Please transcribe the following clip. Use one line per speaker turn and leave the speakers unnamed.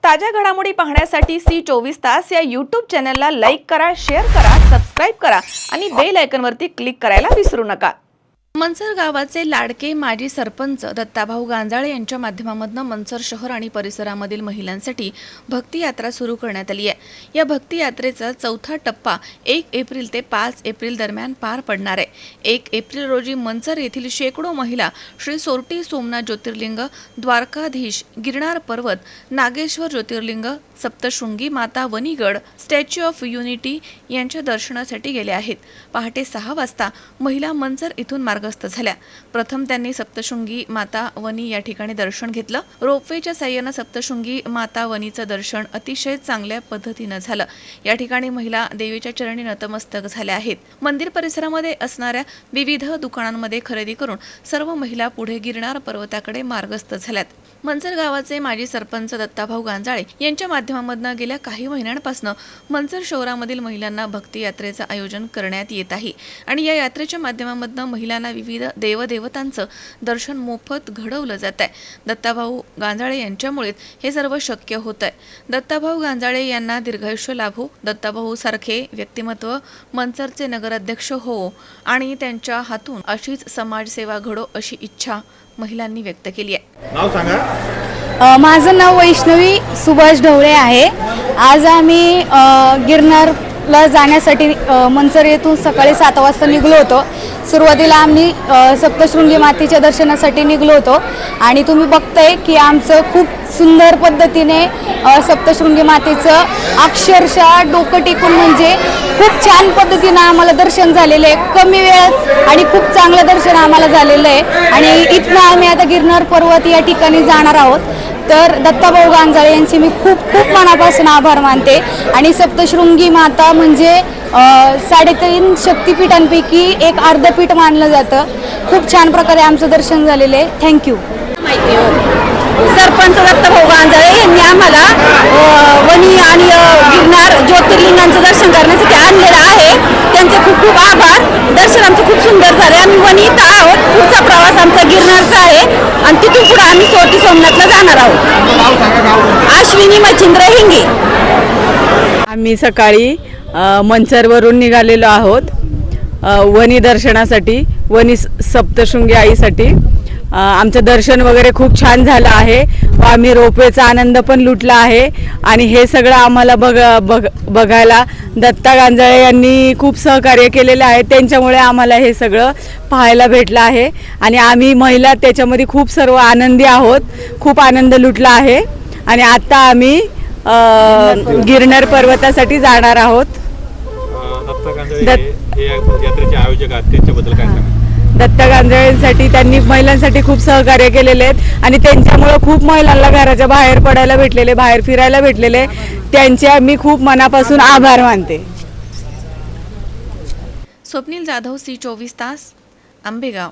ताज्या घडामोडी पाहण्यासाठी C24 या YouTube चॅनलला लाईक करा, शेअर करा, सबस्क्राइब करा आणि बेल आयकॉनवरती क्लिक करायला विसरू नका। मनसर गावाचे लाडके माजी सरपंच दत्ताभाऊ गांजाळे यांच्या माध्यमातून मनसर शहर आणि परिसरामधील महिलांसाठी भक्ती यात्रा सुरू करण्यात आली आहे। या भक्ती यात्रेचा चौथा टप्पा 1 एप्रिल ते 5 एप्रिल दरम्यान पार पडणार आहे। 1 एप्रिल रोजी मनसर येथील शेकडो महिला श्री सोरटी सोमनाथ ज्योतिर्लिंग, द्वारकाधीश, गिरनार पर्वत, नागेश्वर ज्योतिर्लिंग, सप्तशृंगी माता वनीगड, स्टॅच्यू ऑफ युनिटी यांच्या दर्शनासाठी गेल्या आहेत। पहाटे 6 वाजता महिला मनसर इथून मार्गस्थ झाल्या। प्रथम त्यांनी सप्तशृंगी माता वनी या ठिकाणी दर्शन घेतलं। रोपवेच्या साहाय्याने सप्तशृंगी माता वनीचं दर्शन अतिशय चांगल्या पद्धतीने झालं। या ठिकाणी महिला देवीच्या चरणी नतमस्तक झाल्या आहेत। मंदिर परिसरामध्ये असणाऱ्या विविध दुकानांमध्ये खरेदी करून सर्व महिला पुढे गिरनार पर्वताकडे मार्गस्थ झाल्यात। मनसर गावाचे माजी सरपंच दत्ताभाऊ गांजाळे यांच्या माध्यमातून गेल्या काही महिन्यांपासून मनसर शहरामधील महिलांना भक्ती यात्रेचं आयोजन करण्यात येत आहे आणि या यात्रेच्या माध्यमातून महिलांना विविध देवदेवतांचं दर्शन मोफत घडवलं जात आहे। दत्ताभाऊ गांजाळे यांच्यामुळे हे सर्व शक्य होत आहे। दत्ताभाऊ गांजाळे यांना दीर्घायुष्य लाभो, दत्ताभाऊ सारखे व्यक्तिमत्व मनसरचे नगराध्यक्ष हो आणि त्यांच्या हातून अशीच समाजसेवा घडो अशी इच्छा महिलांनी व्यक्त केली आहे।
नाव सांगा।
माझं नाव वैष्णवी सुभाष ढवळे आहे। आज आम्ही गिरनारला जाण्यासाठी मनसर येथून सकाळी 7 वाजता निघलो होतो। सुरुवातीला आम्ही सप्तशृंगी मातेच्या दर्शनासाठी निघलो होतो आणि तुम्ही बघताय की आमचं खूप सुंदर पद्धतीने सप्तशृंगी मातेचं अक्षरशः डोकं टेकून म्हणजे खूप छान पद्धतीने आम्हाला दर्शन झालेलं आहे। कमी वेळात आणि खूप चांगलं दर्शन आम्हाला झालेलं आहे आणि इथनं आम्ही आता गिरनार पर्वत या ठिकाणी जाणार आहोत। तर दत्ताभाऊ गांजाळे यांचे मी खूप खूप मनापासून आभार मानते आणि सप्तशृंगी माता म्हणजे 3.5 शक्तिपीठांपैकी एक अर्धपीठ मानलं जातं। खूप छान प्रकारे आमचं दर्शन झालेलं आहे। थँक्यू।
सरपंच दत्ताभाऊ गांजाळे यांनी आम्हाला वनी आणि गिरनार ज्योतिर्लिंगांचं दर्शन करण्यासाठी आणलेलं आहे। त्यांचे खूप खूप आभार। दर्शन आमचं खूप सुंदर झाले। आम्ही वनी इथं आहोत। पुढचा प्रवास आमचा गिरनारचा आहे आणि तिथून पुढे आम्ही सोरटी सोमनाथला जाणार आहोत। अश्विनी मच्छिंद्र हिंगे।
आम्ही सकाळी मनसरवरून निघालेलो आहोत वनी दर्शनासाठी, वनी सप्तशृंगी आईसाठी। आमचं दर्शन वगैरे खूप छान झालं आहे व आम्ही रोपवेचा आनंद पण लुटला आहे आणि हे सगळं आम्हाला बघायला दत्ता गांजाळे यांनी खूप सहकार्य केलेलं आहे। त्यांच्यामुळे आम्हाला हे सगळं पाहायला भेटलं आहे आणि आम्ही महिला त्याच्यामध्ये खूप सर्व आनंदी आहोत। खूप आनंद लुटला आहे आणि आता आम्ही गिरनार पर्वतासाठी जाणार आहोत।
यात्रेचे आयोजक आहेत त्याच्याबद्दल काय सांगा?
दत्ता गांजाळेंसाठी त्यांनी महिलांसाठी खूप सहकार्य केलेले आहेत आणि त्यांच्यामुळे खूप महिलांना घराच्या बाहेर पडायला भेटलेले, बाहेर फिरायला भेटलेले, त्यांचे मी खूप मनापासून आभार मानते।
स्वप्नील जाधव, C24 आंबेगाव।